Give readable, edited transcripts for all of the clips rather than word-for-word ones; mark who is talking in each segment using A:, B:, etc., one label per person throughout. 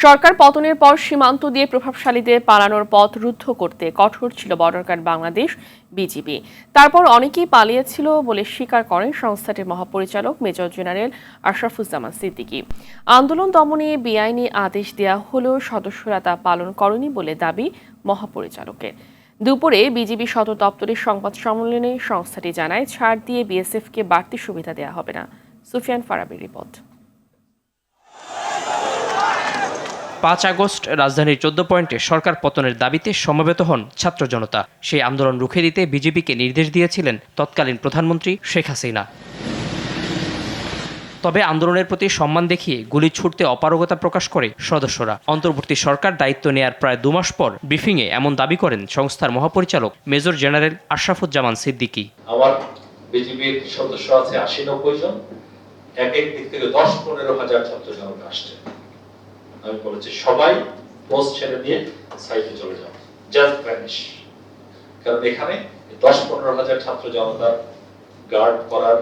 A: সরকার পতনের পর সীমান্ত দিয়ে প্রভাবশালীদের পালানোর পথ রুদ্ধ করতে কঠোর ছিল বর্ডার গার্ড বাংলাদেশ বিজিবি। তারপর অনেকেই পালিয়েছিল বলে স্বীকার করেন সংস্থাটির মহাপরিচালক মেজর জেনারেল আশরাফুজ্জামান সিদ্দিকী। আন্দোলন দমনে বেআইনি আদেশ দেওয়া হলেও সদস্যরা তা পালন করেনি বলে দাবি মহাপরিচালকের। দুপুরে বিজিবি সদর দপ্তরের সংবাদ সম্মেলনে সংস্থাটি জানায়, ছাড় দিয়ে বিএসএফকে বাড়তি সুবিধা দেওয়া হবে না। সুফিয়ান ফারাবির রিপোর্ট।
B: ৫ আগস্ট রাজধানীর ১৪ পয়েন্টে সরকার পতনের দাবিতে সমবেত হন ছাত্র জনতা। সেই আন্দোলন রুখে দিতে বিজেপিকে নির্দেশ দিয়েছিলেন তৎকালীন প্রধানমন্ত্রী শেখ হাসিনা। তবে আন্দোলনের প্রতি সম্মান দেখিয়ে গুলি ছুটতে অপারগতা প্রকাশ করে সদস্যরা। অন্তর্বর্তী সরকার দায়িত্ব নেয়ার প্রায় ২ মাস পর ব্রিফিংয়ে এমন দাবি করেন সংস্থার মহাপরিচালক মেজর জেনারেল আশরাফুজ্জামান সিদ্দিকী।
C: আমার বিজিবির সদস্য আছে ৮০-৯০ জন, এক এক দিক থেকে ১০-১৫ হাজার ছাত্র জনতা আসছে। আমি বলেছি সবাই পোস্ট ছেড়ে দিয়ে সাইডে চলে যাও, জাস্ট ভ্যানিশ। কারণ এখানে ১০-১৫ হাজার ছাত্র জনতার গার্ড করার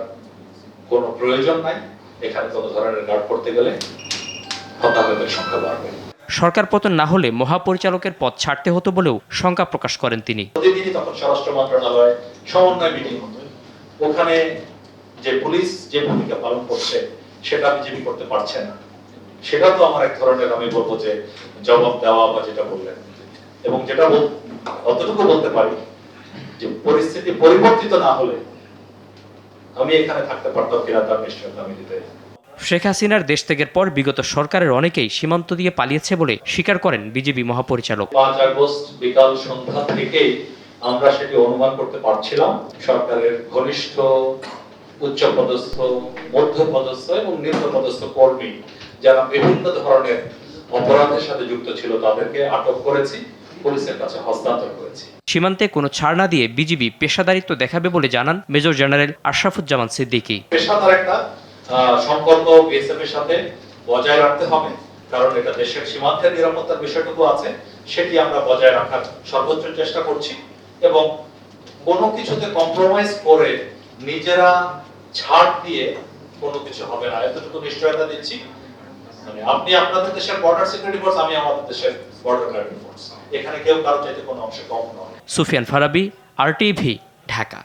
C: কোনো প্রয়োজন নাই। এখানে কোনো ধরনের গার্ড করতে গেলে হতাহতের সংখ্যা বাড়বে।
B: সরকার পতন না হলে মহাপরিচালকের পদ ছাড়তে হতো বলেও শঙ্কা প্রকাশ করেন তিনি।
C: প্রতিদিনই তখন স্বরাষ্ট্র মন্ত্রণালয় সমন্বয় মিটিং হতো, ওখানে যে পুলিশ যে ভূমিকা পালন করছে সেটা বিজেপি করতে পারছে না। সেটা তো আমার এক ধরনের, আমি বলবো যে জবাব দেওয়া বা যেটা বললেন, এবং যেটা অতটুকু বলতে পারি যে পরিস্থিতি পরিবর্তিত না হলে আমি এখানে থাকতে পারতাম কিনা তার নিশ্চয়তা আমি দিতে।
B: শেখ হাসিনার দেশ ত্যাগের পর বিগত সরকারের অনেকেই সীমান্ত দিয়ে পালিয়েছে বলে স্বীকার করেন বিজেপি মহাপরিচালক।
C: ৫ আগস্ট বিকাল সন্ধ্যা থেকেই আমরা সেটি অনুমান করতে পারছিলাম। সরকারের ঘনিষ্ঠ উচ্চপদস্থ, মধ্যপদস্থ এবং নিম্নপদস্থ কর্মী যারা বিভিন্ন ধরনের অপরাধের সাথে যুক্ত ছিল তাদেরকে আটক করেছি, পুলিশের কাছে হস্তান্তর করেছি।
B: সীমান্তে কোনো ছাড় না দিয়ে বিজিবি পেশাদারিত্ব দেখাবে বলে জানান মেজর জেনারেল আশরাফুজ্জামান সিদ্দিকী।
C: পেশাদার একটা সম্পর্ক বিএসএফ এর সাথে বজায় রাখতে হবে, কারণ এটা দেশের সীমান্তের নিরাপত্তার বিষয়টুকু আছে, সেটি আমরা বজায় রাখার সর্বোচ্চ চেষ্টা করছি এবং কোনো কিছুতে কম্প্রোমাইজ করে নিজেরা ছাড় দিয়ে কোনো কিছু হবে না, এতটুকু নিশ্চয়তা দিচ্ছি। মানে আপনি আপনাদের দেশের বর্ডার সিকিউরিটি ফোর্স, আমি আমাদের দেশের বর্ডার গার্ড ফোর্স, এখানে কেউ কারো চাইতে কোনো অংশে কম নয়।
B: সুফিয়ান ফারাবি, RTV, ঢাকা।